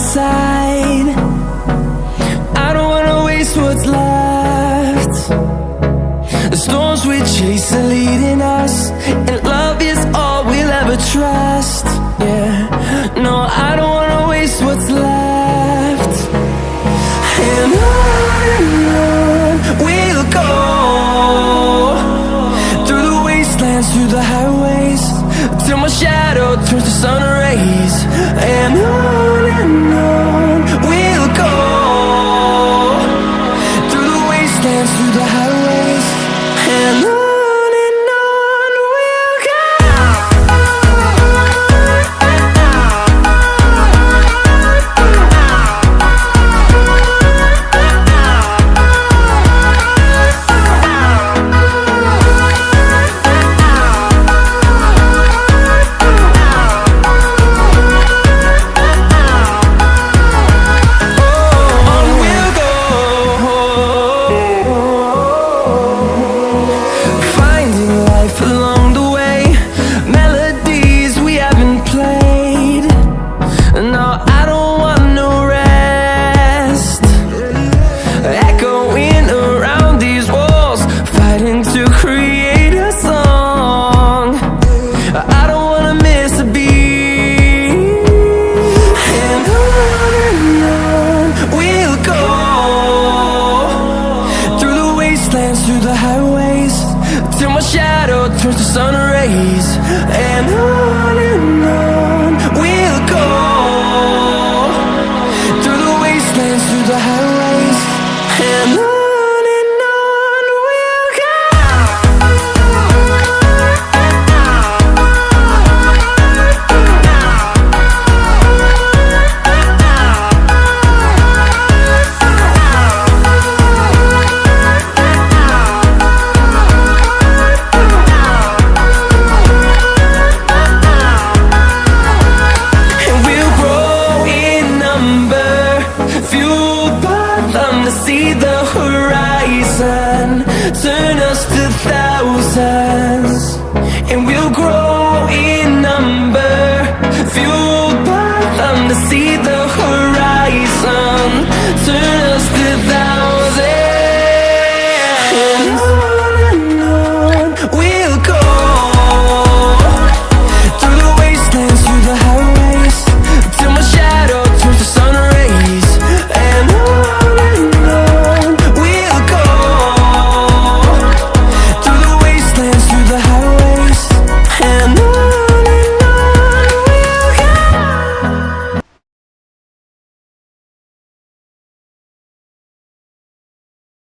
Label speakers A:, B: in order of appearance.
A: side. I don't wanna waste what's left. The storms we chase are leading us, and love is all we'll ever trust. Yeah, no, I don't wanna waste what's left. And on we'll go, through the wastelands, through the highways, till my shadow turns to sun rays. And on we'll go, through the wastelands, through the highways, and on we'll go. Through the highways, till my shadow turns to sun rays. And on we'll go, through the wastelands, through the highways, and on we'll go. To see the horizon turn us to thousands, and we'll grow in number, fueled by them to see the